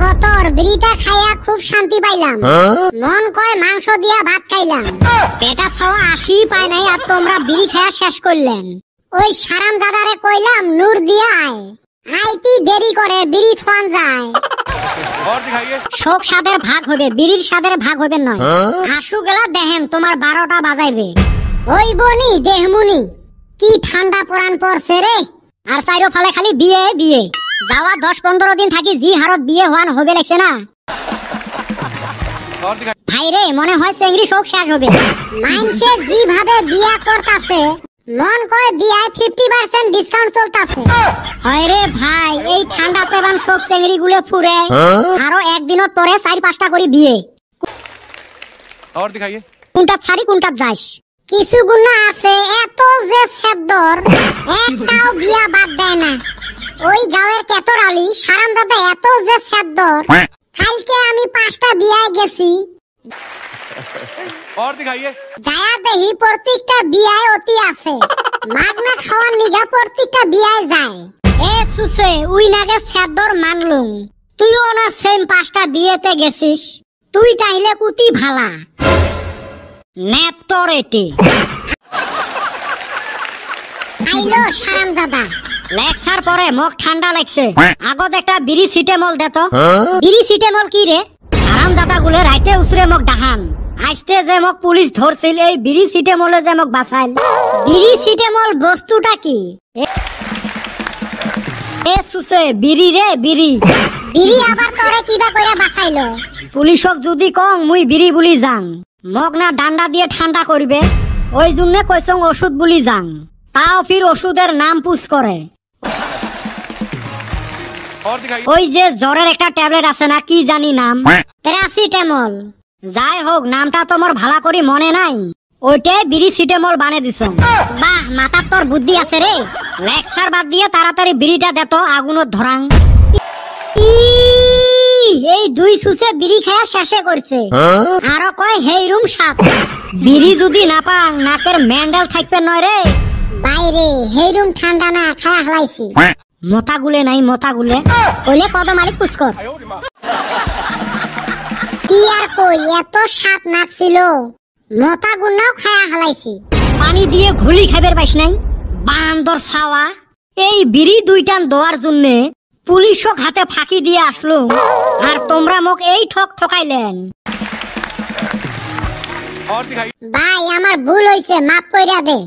বতর বিড়িটা খাইয়া খুব শান্তি পাইলাম। মন কয় মাংস দিয়া ভাত খাইলাম। পেটা খাওয়া আসি পায় নাই আর তোমরা বিড়ি খাইয়া শেষ করলেন। ওই সারাম দাদারে কইলাম নূর দিয়া আয়, আইতি দেরি করে বিড়ি খাওয়ান যায়। শোক সাদের ভাগ হবে, বিড়ির সাদের ভাগ হবে নয়। হাসু গেলা দেহেম তোমার 12টা বাজাইবে। ওই বনি দেহমুনি কি ঠান্ডা পড়ান পড়ছে রে। আর চাইরো ফালে খালি বিয়ে বিয়ে। যাওয়া 10-15 দিন থাকি জি হারত বিয়ে হওয়ান হবে লাগছে না ভাই রে। মনে হয় চেংড়ি শোক শেষ হবে। মাইনসে যেভাবে বিয়া করতাছে মন কয় বিয়ায় 50% ডিসকাউন্ট চলতাছে। হয় রে ভাই, এই ঠান্ডাতে বান সব চেংড়ি গুলো ফুরে। আরো একদিনত পরে 4-5টা করে বিয়ে। और दिखाइए কোনটা ছাড়ি কোনটা যাস। কিছু গুণা আছে এত যে সেদ্দর একটাও বিয়া বাদ দেয় না। ওই গাঁয়ের কেতর আলী সারামজাদা এত যে সেদ্দর, কালকে আমি 5টা বিয়ায় গেছি। और दिखाइए যায়া দেহি প্রত্যেকটা বিয়ায় অতি আছে। মাগনা খাওয়ার নিগা প্রত্যেকটা বিয়ায় যায়। এ সুসে উই নাগে সেদ্দর মানলুম। তুইও না সেম 5টা বিয়েতে গেছিস। তুই তাইলে কুতি ভালা নেপতর এটি আইলো সারামজাদা। লেকচার পরে মোক ঠান্ডা লাগছে। আগত একটা বিড়ি সিটেমল দেতো। বিড়ি সিটেমল কি রে? হারামজাদা গুলে রাইতে উসরে মোক ডাহান। আজতে যে মোক পুলিশ ধরছিল এই বিড়ি সিটেমলে যে মোক বাঁচাইল। বিড়ি সিটেমল বস্তুটা কি? এ সুসে বিড়ি রে বিড়ি। বিড়ি আবার তোরে কিবা কইরা বাঁচাইলো? পুলিশক যদি কং মুই বিড়ি বুলি যাং, মোক না ডান্ডা দিয়ে ঠান্ডা করবে। ওই জন্য কইছং ওষুধ বুলি যাং। তাও ফির ওষুধের নাম পুছ করে। और दिखाइए ওই যে জ্বরের একটা ট্যাবলেট আছে না, কি জানি নাম, প্যারাসিটামল। যাই হোক নামটা তোমার ভালো করে মনে নাই। ওইটাই বিড়ি সিটেমল বানে দিছ। বাহ, মাথার তোর বুদ্ধি আছে রে। লেকচার বাদ দিয়ে তাড়াতাড়ি বিড়িটা দেত আগুনত ধরাং। এই দুই সুসে বিড়ি খায়া শেষে করছে। আরো কয় হেই রুম সাপ। বিড়ি যদি না পাং নাকের ম্যান্ডেল থাকবে নয় রে। বাইরে হেই রুম ঠান্ডা না খায়া হলাইছি। মোতা গুলে নাই, মোতা গুলে কইলে কদম আলী পুষ্কর। কি আর কই, এত সাপ নাক ছিল মোতা গুনাও খায়া হলাইছি। পানি দিয়ে ঘুলি খাইবার পাইস নাই বান্দর ছাওয়া। এই বিড়ি দুইটান দেওয়ার জন্য পুলিশক হাতে ফাঁকি দিয়ে আসলো, আর তোমরা মোক এই ঠক ঠকাইলেন। और दिखाइए ভাই আমার ভুল হইছে, মাফ কইরা দে।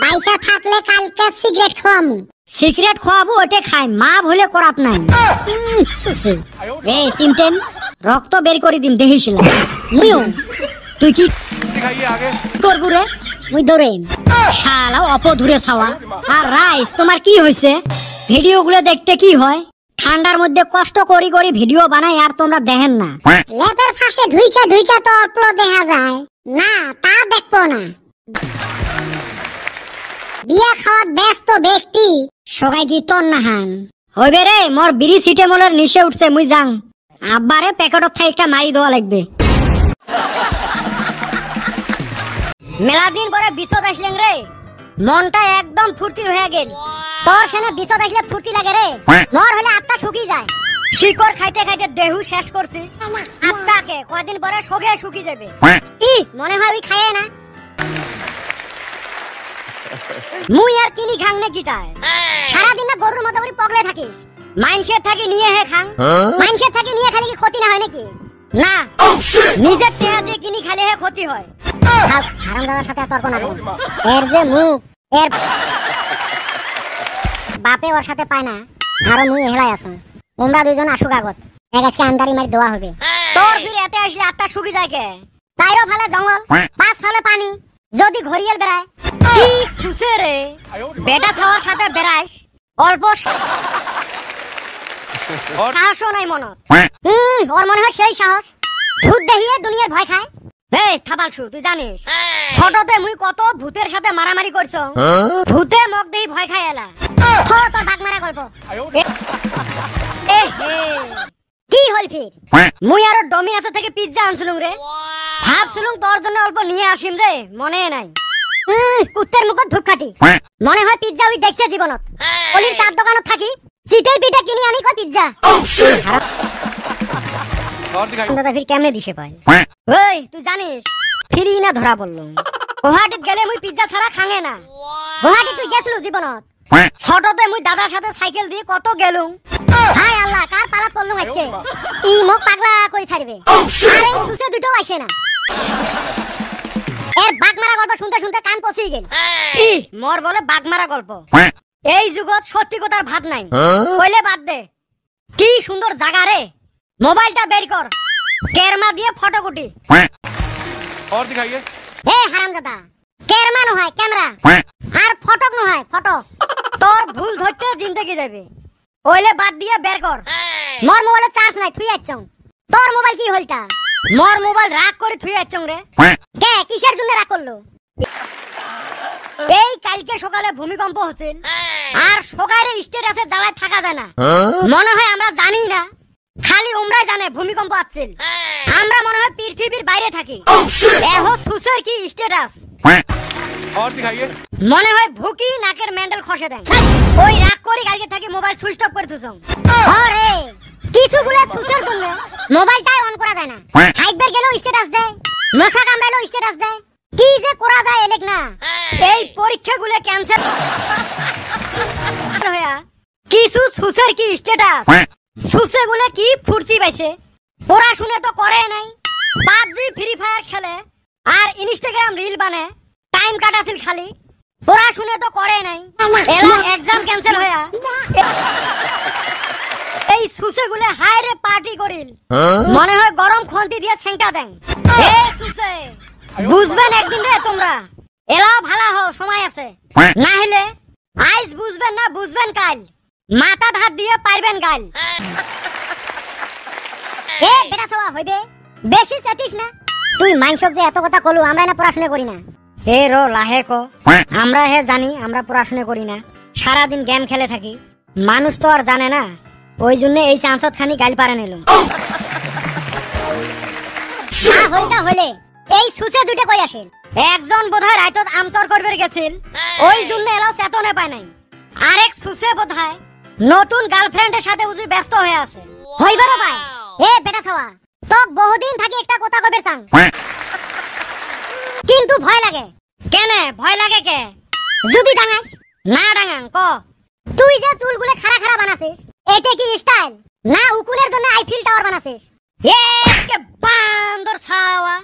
বাইসা থাকলে কালকে সিগারেট খাওয়ামু। সিগারেট খাওয়াবো ওটা খাই, মা ভুলে করাত নাই। সুসে এই সিমটেম রক্ত বের করে দিম দেখিছিল মুইও। তুই কি दिखाइए आगे করবু রে? মুই দৌড়ে শালা অপধুরে ছাওয়া। আর রাইস তোমার কি হইছে? ভিডিও গুলো দেখতে কি হয়? ঠান্ডার মধ্যে কষ্ট করি করি ভিডিও বানাই আর তোমরা দেখেন না। লেপের ফাঁসে ঢুইকা ঢুইকা তো অল্প দেখা যায় না, তা দেখবো না। বিয়া খাওয়ার ব্যস্ত ব্যক্তি সবাই কি তোর নাহান হইবে রে। মোর বিড়ি সিটেমলের নিচে উঠছে, মুই যাং। আব্বারে প্যাকেটত থাই একটা মারি দেওয়া লাগবে। মেলা দিন পরে বিচত আসলেন রে, মনটা একদম ফুর্তি হয়ে গেল। তোর সেনে বিচত আসলে ফুর্তি লাগে রে। নর হলে আত্মা শুকিয়ে যায়। শিকড় খাইতে খাইতে দেহু শেষ করছিস, আত্মাকে কয়দিন পরে শোকে শুকিয়ে যাবে। কি মনে হয় ওই খায় না? মুই আর কিনি খাং নে কিটায়? সারাদিন না গরুর মতো করে পগলে থাকিস। মাইনসের থাকি নিয়ে হে খাং। মাইনসের থাকি নিয়ে খালি কি ক্ষতি না হয় নাকি? না, নিজের টেহা দিয়ে কিনি খালি হে ক্ষতি হয়। হারামজাদার সাথে তর্ক না কর। এর যে মুখ, এর বাপে ওর সাথে পায় না, আরো মুই হেলাই আসুন। তোমরা দুজন আসুক আগত, এক আজকে আন্দারি মারি দেওয়া হবে। তোর ফির এতে আসলে আত্মা শুকি যায় কে? চাইরো ফালে জঙ্গল, 5 ফালে পানি, যদি ঘরিয়াল বেড়ায়। কি সুসে রে, বেটা খাওয়ার সাথে বেড়াইস অল্প সাহসও নাই মনত। ওর মনে হয় সেই সাহস। ভূত দেখিয়ে দুনিয়ার ভয় খায়। এই থাবালছু, তুই জানিস ছোটতে মুই কত ভূতের সাথে মারামারি করছ? ভূতে মগ দেই ভয় খায় এলা। তোর ভাগ মারা গল্প। কি হল ফির? মুই আরো ডমিনোস থেকে পিজ্জা আনছিলুম রে। ভাবছিলুম তোর জন্য অল্প নিয়ে আসিম রে, মনে নাই। কুত্তের মুখত ধূপকাঠি। মনে হয় পিজ্জা ওই দেখছে জীবনত। অলির চার দোকানত থাকি সিটেই পিঠা কিনি আনি কয় পিজ্জা। और दिखाइए দাদা ফির কেমনে দিশে পায় ওই তুই জানিস ফিরি না ধরা বললো গুয়াহাটিত গেলে মুই পিজ্জা ছাড়া খাঙে না গুয়াহাটি তুই গেছিল জীবনত ছোটতে মুই দাদার সাথে সাইকেল দিয়ে কত গেলুম হায় আল্লাহ কার পালাত পড়লুম আজকে ই মোক পাগলা করে ছাড়বে আরে সুসে দুটো আসে না এর বাগমারা গল্প শুনতে শুনতে কান পচি গেল ই মোর বলে বাগমারা গল্প এই যুগত সত্যি কথার ভাত নাই কইলে বাদ দে কি সুন্দর জায়গা রে মোবাইলটা বের কর ক্যামেরা দিয়ে ফটো কুটি और दिखाइए হে হারামজাদা ক্যামেরা নয় ক্যামেরা আর ফটো নয় ফটো তোর ভুল ধরতে জিন্দেগি যাবে ওইলে বাদ দিয়ে বের কর মোর মোবাইলে চার্জ নাই থুই আচ্ছং তোর মোবাইল কি হইতা মোর মোবাইল রাগ করে থুই আচ্ছং রে কে কিসের জন্য রাগ করলো এই কালকে সকালে ভূমিকম্প হচ্ছিল আর সকালে স্টেটাসে দাঁড়ায় থাকা যায় না মনে হয় আমরা জানি না খালি ওমরাই জানে ভূমিকম্প আসছিল আমরা মনে হয় পৃথিবীর বাইরে থাকি এহো সুসের কি স্টেটাস और दिखाइए মনে হয় ভুকি নাকের মেন্ডেল খসে দেন ওই রাগ করি কালকে থেকে মোবাইল সুইচ অফ করে দিছম আরে কিছু বলে সুসের জন্য মোবাইলটাই অন করা যায় না হাইবার গেল স্ট্যাটাস দেয় মশা কামড়ালো স্ট্যাটাস দেয় কি যে করা যায় এলেক না এই পরীক্ষাগুলো ক্যান্সেল হয়া কিছু সুসের কি স্ট্যাটাস সুসেগুলো কি ফুর্তি পাইছে পড়াশোনা তো করে নাই পাবজি ফ্রি ফায়ার খেলে আর ইনস্টাগ্রাম রিল বানায় টাইম কাটাছিল খালি পড়াশোনা তো করে নাই এলা এক্সাম ক্যান্সেল হয়া এই সুসেগুলো হাইরে পার্টি করিল মনে হয় গরম খন্তি দিয়ে সেঙ্কা দেন এ সুসে বুঝবেন একদিন রে তোমরা এলাও ভালো হও সময় আছে না হলে আইজ বুঝবেন না বুঝবেন কাল মাথা হাত দিয়ে পারবেন গাল এ বেটা সওয়া হইবে বেশি চেতিস না তুই মাইনসক যে এত কথা কলু আমরা না পড়াশোনা করি না এ রো লাহে কো আমরা হে জানি আমরা পড়াশোনা করি না সারা দিন গেম খেলে থাকি মানুষ তো আর জানে না ওই জন্য এই চান্সত খানি গাল পারে নিলুম না হইতা হলে এই সুচে দুটো কই আসিল একজন বোধহয় রাইতত আমচর করবে গেছিল ওই জন্য এলাও চেতনে পায় নাই আরেক সুচে বোধহয় নতুন গার্লফ্রেন্ডের সাথে উজি ব্যস্ত হয়ে আছে হইবারও ভাই এ বেটা ছাওয়া তো বহুদিন থাকি একটা কথা কইবে চাং কিন্তু ভয় লাগে কেনে ভয় লাগে কে যদি ডাঙাস না ডাঙাং ক তুই যে চুলগুলো খাড়া খাড়া বানাছিস এটা কি স্টাইল না উকুনের জন্য আইফিল টাওয়ার বানাছিস এ কে বান্দর ছাওয়া